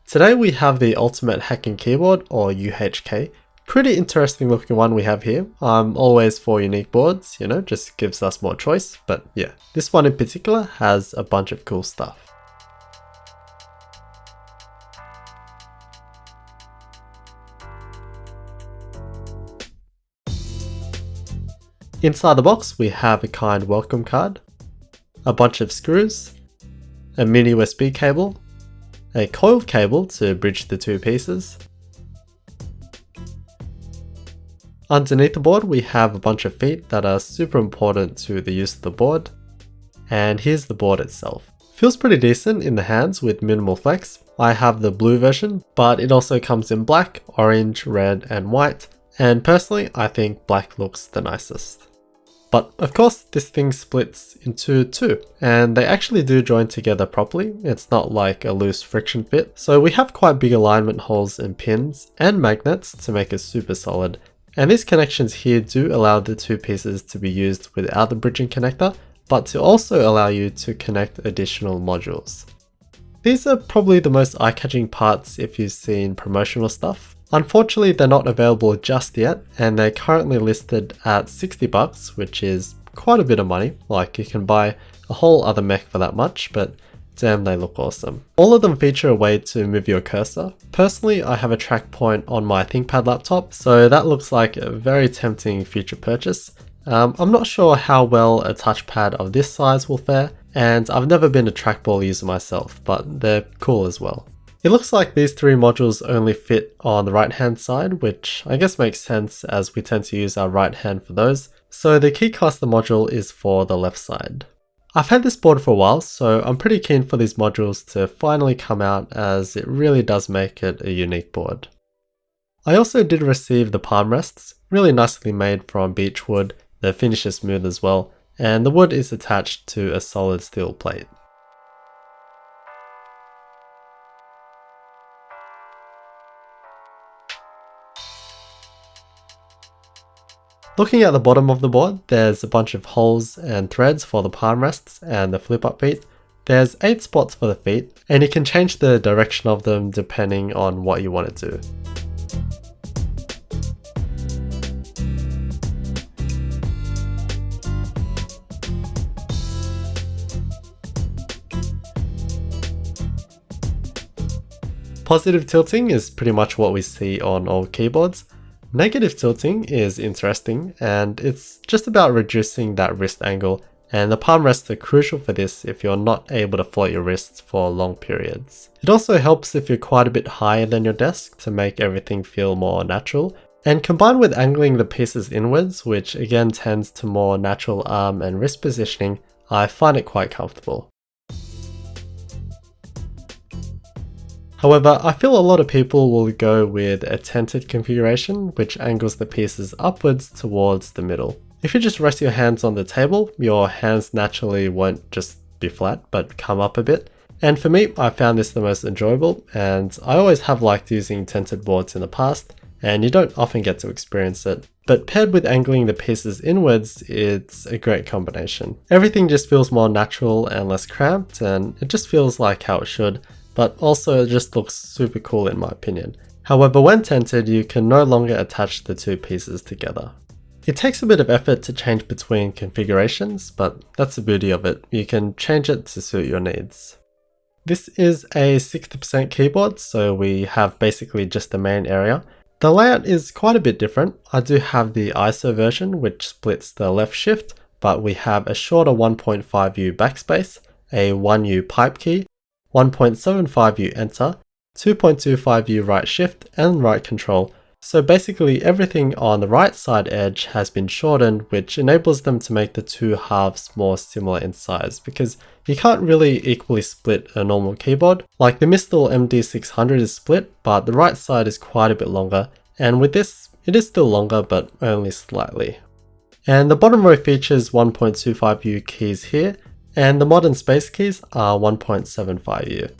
Today we have the Ultimate Hacking Keyboard, or UHK. Pretty interesting looking one we have here. I'm always for unique boards, just gives us more choice, but yeah, this one in particular has a bunch of cool stuff. Inside the box we have a kind welcome card, a bunch of screws, a mini USB cable, a coiled cable to bridge the two pieces. Underneath the board we have a bunch of feet that are super important to the use of the board, and here's the board itself. Feels pretty decent in the hands with minimal flex. I have the blue version, but it also comes in black, orange, red and white, and personally I think black looks the nicest. But of course this thing splits into two, and they actually do join together properly. It's not like a loose friction fit, so we have quite big alignment holes and pins and magnets to make it super solid. And these connections here do allow the two pieces to be used without the bridging connector, but to also allow you to connect additional modules. These are probably the most eye-catching parts if you've seen promotional stuff. Unfortunately, they're not available just yet, and they're currently listed at $60, which is quite a bit of money. Like, you can buy a whole other mech for that much, but damn, they look awesome. All of them feature a way to move your cursor. Personally, I have a track point on my ThinkPad laptop, so that looks like a very tempting future purchase. I'm not sure how well a touchpad of this size will fare, and I've never been a trackball user myself, but they're cool as well. It looks like these three modules only fit on the right hand side, which I guess makes sense as we tend to use our right hand for those, so the key cluster module is for the left side. I've had this board for a while, so I'm pretty keen for these modules to finally come out, as it really does make it a unique board. I also did receive the palm rests, really nicely made from beechwood. The finish is smooth as well, and the wood is attached to a solid steel plate. Looking at the bottom of the board, there's a bunch of holes and threads for the palm rests and the flip up feet. There's 8 spots for the feet, and you can change the direction of them depending on what you want to do. Positive tilting is pretty much what we see on all keyboards. Negative tilting is interesting, and it's just about reducing that wrist angle, and the palm rests are crucial for this if you're not able to float your wrists for long periods. It also helps if you're quite a bit higher than your desk to make everything feel more natural, and combined with angling the pieces inwards, which again tends to more natural arm and wrist positioning, I find it quite comfortable. However, I feel a lot of people will go with a tented configuration, which angles the pieces upwards towards the middle. If you just rest your hands on the table, your hands naturally won't just be flat, but come up a bit. And for me, I found this the most enjoyable, and I always have liked using tented boards in the past, and you don't often get to experience it. But paired with angling the pieces inwards, it's a great combination. Everything just feels more natural and less cramped, and it just feels like how it should. But also it just looks super cool in my opinion. However, when tented, you can no longer attach the two pieces together. It takes a bit of effort to change between configurations, but that's the beauty of it. You can change it to suit your needs. This is a 60% keyboard, so we have basically just the main area. The layout is quite a bit different. I do have the ISO version, which splits the left shift, but we have a shorter 1.5U backspace, a 1U pipe key, 1.75U enter, 2.25U right shift and right control. So basically everything on the right side edge has been shortened, which enables them to make the two halves more similar in size, because you can't really equally split a normal keyboard. Like the Mistel MD600 is split, but the right side is quite a bit longer, and with this it is still longer but only slightly. And the bottom row features 1.25U keys here, and the modern space keys are 1.75U.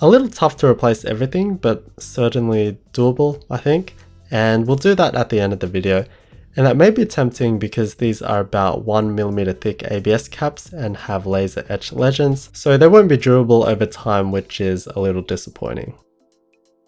A little tough to replace everything, but certainly doable, I think, and we'll do that at the end of the video. And that may be tempting because these are about 1mm thick ABS caps and have laser etched legends, so they won't be durable over time, which is a little disappointing.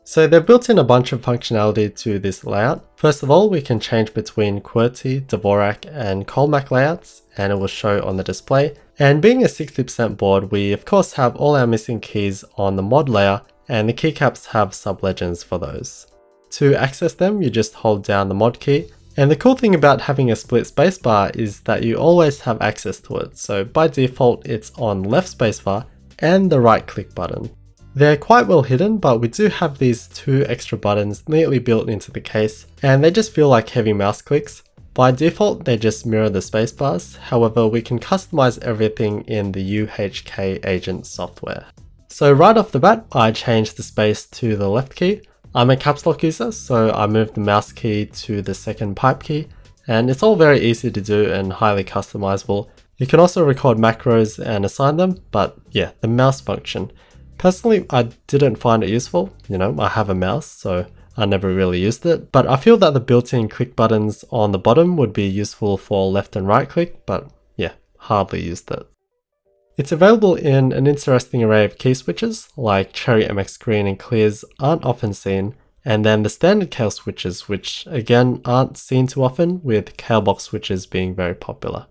So they've built in a bunch of functionality to this layout. First of all, we can change between QWERTY, Dvorak and Colmac layouts, and it will show on the display. And being a 60% board, we of course have all our missing keys on the mod layer, and the keycaps have sub-legends for those. To access them, you just hold down the mod key. And the cool thing about having a split spacebar is that you always have access to it. So by default, it's on left spacebar and the right click button. They're quite well hidden, but we do have these 2 extra buttons neatly built into the case, and they just feel like heavy mouse clicks. By default, they just mirror the spacebars, however we can customize everything in the UHK agent software. So right off the bat, I changed the space to the left key. I'm a caps lock user, so I moved the mouse key to the second pipe key, and it's all very easy to do and highly customizable. You can also record macros and assign them, but yeah, the mouse function. Personally, I didn't find it useful. I have a mouse, so I never really used it, but I feel that the built-in click buttons on the bottom would be useful for left and right click, but yeah, hardly used it. It's available in an interesting array of key switches, like Cherry MX Green and Clears aren't often seen, and then the standard Kale switches, which again aren't seen too often, with Kalebox switches being very popular.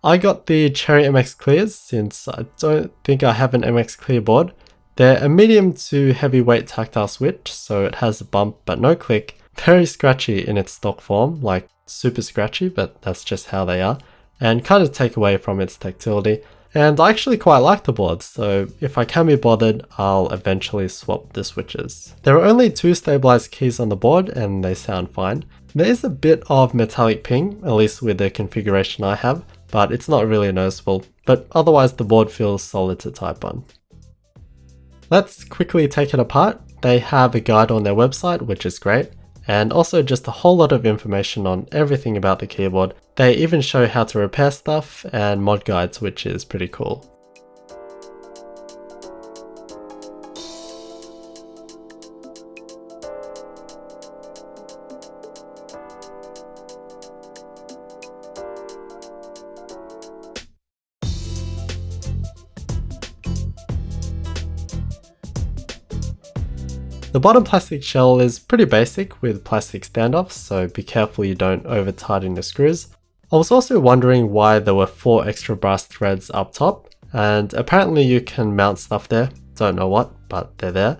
I got the Cherry MX Clears since I don't think I have an MX Clear board. They're a medium to heavyweight tactile switch, so it has a bump but no click. Very scratchy in its stock form, like super scratchy, but that's just how they are, and kind of take away from its tactility. And I actually quite like the board, so if I can be bothered, I'll eventually swap the switches. There are only 2 stabilized keys on the board and they sound fine. There is a bit of metallic ping, at least with the configuration I have, but it's not really noticeable, but otherwise the board feels solid to type on. Let's quickly take it apart. They have a guide on their website, which is great, and also just a whole lot of information on everything about the keyboard. They even show how to repair stuff and mod guides, which is pretty cool. The bottom plastic shell is pretty basic with plastic standoffs, so be careful you don't over tighten the screws. I was also wondering why there were 4 extra brass threads up top, and apparently you can mount stuff there, don't know what, but they're there.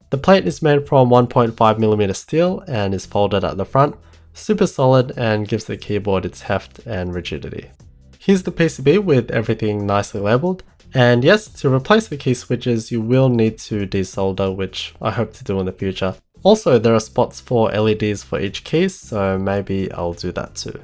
The plate is made from 1.5mm steel and is folded at the front, super solid and gives the keyboard its heft and rigidity. Here's the PCB with everything nicely labelled. And yes, to replace the key switches, you will need to desolder, which I hope to do in the future. Also, there are spots for LEDs for each key, so maybe I'll do that too.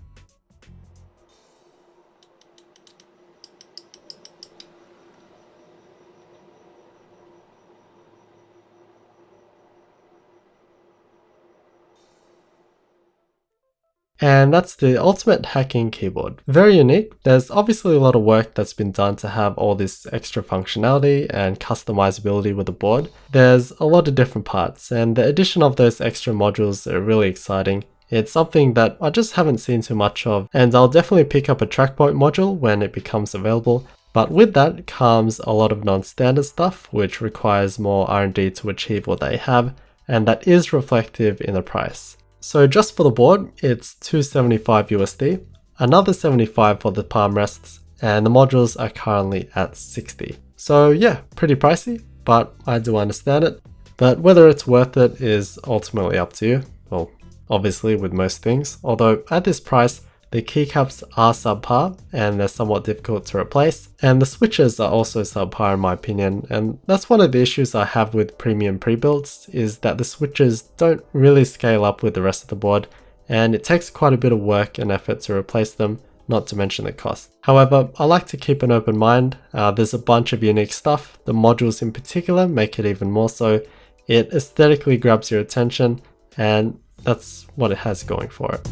And that's the ultimate hacking keyboard. Very unique. There's obviously a lot of work that's been done to have all this extra functionality and customizability with the board. There's a lot of different parts, and the addition of those extra modules are really exciting. It's something that I just haven't seen too much of, and I'll definitely pick up a trackpoint module when it becomes available. But with that comes a lot of non-standard stuff, which requires more R&D to achieve what they have, and that is reflective in the price. So just for the board, it's $275 USD, another $75 for the palm rests, and the modules are currently at $60. So yeah, pretty pricey, but I do understand it. But whether it's worth it is ultimately up to you. Well, obviously with most things, although at this price, the keycaps are subpar and they're somewhat difficult to replace, and the switches are also subpar in my opinion, and that's one of the issues I have with premium pre-builds, is that the switches don't really scale up with the rest of the board, and it takes quite a bit of work and effort to replace them, not to mention the cost. However, I like to keep an open mind. There's a bunch of unique stuff. The modules in particular make it even more so. It aesthetically grabs your attention, and that's what it has going for it.